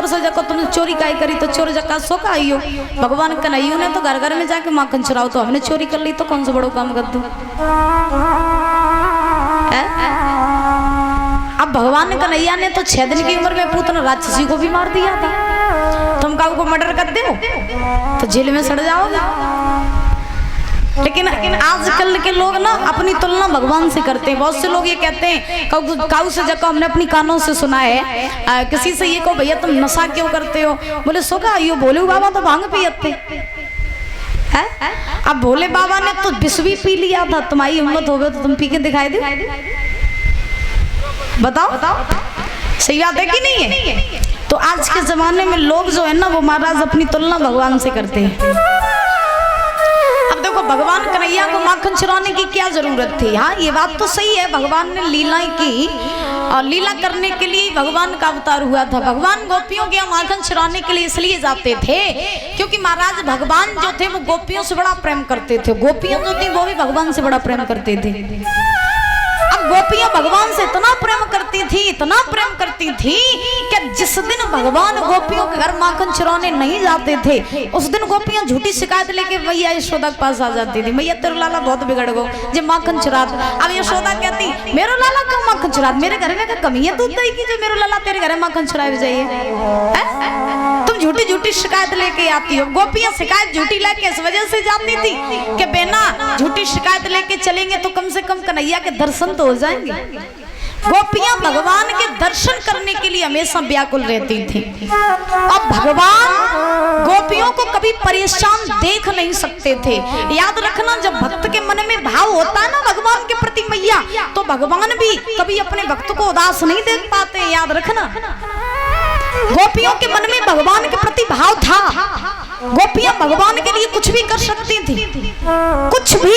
चोर से जको तुमने चोरी काई करी तो चोर जका सो का आइयो। भगवान कन्हैया ने तो घर घर में जाके माखन चुराओ, तो हमने चोरी कर ली तो कौन सा बड़ो काम कर दू। अब भगवान कन्हैया ने तो 6 दिन की उम्र में पूतना राक्षसी को भी मार दिया था। तुम काऊ को मर्डर कर दो तो जेल में सड़ जाओगे। लेकिन आजकल के लोग ना अपनी तुलना भगवान से करते हैं। बहुत से लोग ये कहते हैं काऊ से जब हमने अपनी कानों से सुना है किसी से ये कहो भैया तुम नशा क्यों करते हो, बोले सो का यो बोले बाबा तो भांग पियते है। अब भोले बाबा ने तो विष भी पी लिया था, तुम्हारी हिम्मत हो गई तो तुम पी के दिखाई दे। बताओ सही बात है कि नहीं है। तो आज के जमाने में लोग जो है ना वो महाराज अपनी तुलना भगवान से करते हैं। अब देखो भगवान कन्हैया को माखन चुराने की क्या जरूरत थी। हाँ ये बात तो सही है, भगवान ने लीलाएं की और लीला करने के लिए भगवान का अवतार हुआ था। भगवान गोपियों के माखन चुराने के लिए इसलिए जाते थे क्योंकि महाराज भगवान जो थे वो गोपियों से बड़ा प्रेम करते थे। गोपियां जो थी वो भी भगवान से बड़ा प्रेम करते थे। अब गोपियां भगवान से इतना प्रेम करती थी कि जिस दिन भगवान गोपियों के घर माखन चुराने नहीं जाते थे उस दिन गोपियां झूठी शिकायत लेके मैया यशोदा के पास आ जाती थी। मैया तेरा लाला बहुत बिगड़ गो जो माखन चुरा। अब यशोदा कहती मेरा लाला क्यों माखन चुरा, मेरे घर में क्या कमी है दूध दही की जो मेरा लाला तेरे घर में माखन चुराए जाइए। तुम झूठी झूठी शिकायत लेके आती हो। गोपियां शिकायत झूठी लेके इस वजह से जाती थी कि बेना झूठी शिकायत लेके चलेंगे तो कम से कम कन्हैया के दर्शन तो हो जाएंगे। गोपियां भगवान के दर्शन करने के लिए हमेशा व्याकुल रहती थी। अब भगवान गोपियों को कभी परेशान देख नहीं सकते थे। याद रखना जब भक्त के मन में भाव होता है ना भगवान के प्रति मैया, तो भगवान भी कभी अपने भक्त को उदास नहीं देख पाते। याद रखना गोपियों के मन में भगवान के प्रति भाव था। गोपियां भगवान के लिए कुछ भी कर सकती थी, कुछ भी।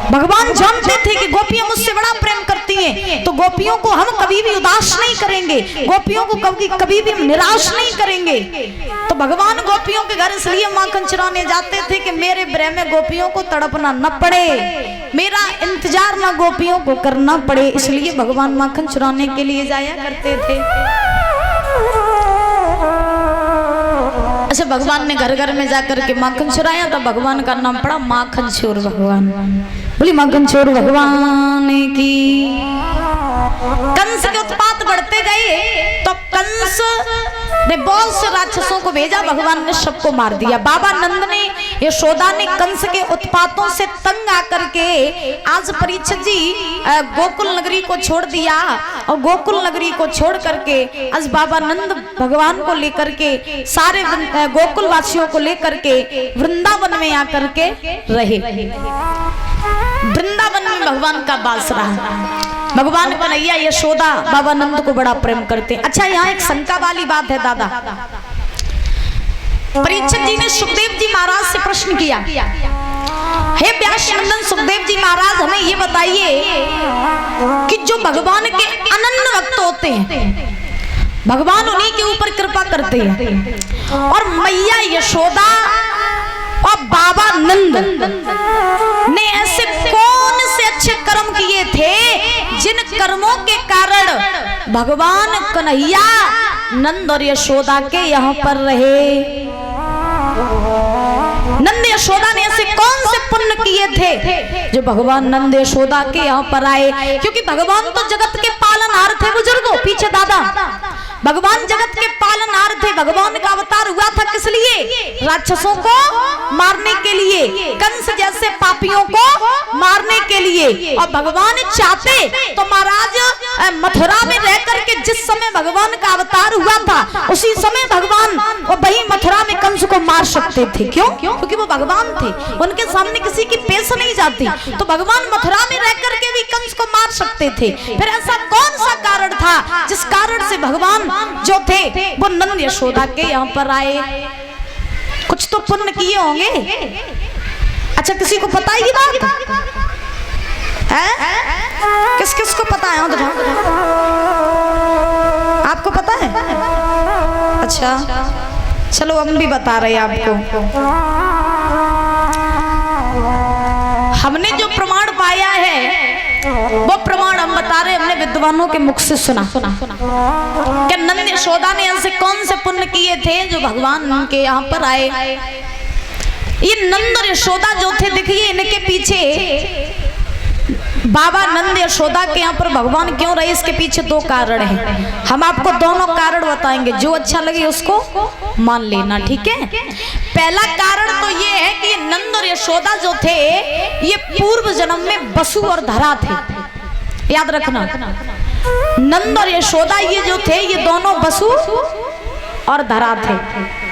भगवान जानते थे कि गोपियां मुझसे बड़ा प्रेम करती हैं, तो गोपियों को हम कभी भी उदास नहीं करेंगे, गोपियों को कभी भी निराश नहीं करेंगे। तो भगवान गोपियों के घर इसलिए माखन चुराने जाते थे कि मेरे ब्रह में गोपियों को तड़पना न पड़े, मेरा इंतजार न गोपियों को करना पड़े, इसलिए भगवान माखन चुराने के लिए जाया करते थे। अच्छा भगवान ने घर घर में जाकर के माखन चुराया तो भगवान का नाम पड़ा माखन चोर भगवान। बोली माखन चोर भगवान की। कंस के उत्पात बढ़ते गए तो कंस ने बहुत से राक्षसों को भेजा, भगवान ने सबको मार दिया। बाबा नंद ने यशोदा ने कंस के उत्पातों से तंग आकर के आज परीक्षित जी गोकुल नगरी को छोड़ दिया और गोकुल नगरी को छोड़ करके आज बाबा नंद भगवान को लेकर के सारे गोकुल वासियों को लेकर के वृंदावन में आकर के रहे। वृंदावन में भगवान का वास रहा। भगवान कन्हैया यशोदा बाबा नंद को बड़ा प्रेम करते। अच्छा यहाँ एक शंका वाली बात है दादा। परीक्षित जी ने सुखदेव जी महाराज से प्रश्न किया, हे व्यास नंदन सुखदेव जी महाराज हमें ये बताइए कि जो भगवान के अनन्य भक्त होते हैं भगवान उन्हीं के ऊपर कृपा करते हैं, और मैया यशोदा और बाबा नंद ने ऐसे कौन से अच्छे कर्म किए थे जिन कर्मों के कारण भगवान कन्हैया नंद और यशोदा के यहाँ पर रहे। नंद यशोदा ने ऐसे कौन से पुण्य किए थे जो भगवान नंद यशोदा के यहाँ पर आए। क्योंकि भगवान तो जगत के पालनहार थे। बुजुर्गों पीछे दादा, भगवान जगत के पालनहार थे। भगवान का अवतार हुआ था किस लिए? राक्षसों को मारने के लिए, कंस जैसे पापियों को मारने के लिए। और भगवान चाहते तो महाराज मथुरा में रह करके जिस समय भगवान का अवतार हुआ था उसी समय भगवान वही मथुरा में कंस को मार सकते थे। क्यों? क्योंकि वो भगवान थे, उनके सामने किसी की पेश नहीं जाती। तो भगवान मथुरा में रह करके भी कंस को मार सकते थे। फिर ऐसा कौन सा कारण था जिस कारण से भगवान जो थे वो नंद यशोदा के यहाँ पर आए? कुछ तो पुण्य किए होंगे। अच्छा किसी को पता है ये बात है? किस किस को पता है? आपको पता है? अच्छा चलो हम भी बता रहे हैं आपको। हमने जो प्रमाण पाया है वो प्रमाण हम बता रहे, हमने विद्वानों के मुख से सुना कि नंद यशोदा ने ऐसे कौन से पुण्य किए थे जो भगवान के यहाँ पर आए। ये नंद और यशोदा जो थे, देखिए इनके पीछे बाबा नंद यशोदा के यहाँ पर भगवान क्यों रहे, इसके पीछे दो कारण हैं। हम आपको दोनों कारण बताएंगे, जो अच्छा लगे उसको मान लेना, ठीक है। पहला कारण तो ये है कि नंद और यशोदा जो थे ये पूर्व जन्म में बसु और धरा थे, याद रखना। नंद और यशोदा ये जो थे ये दोनों बसु और धरा थे।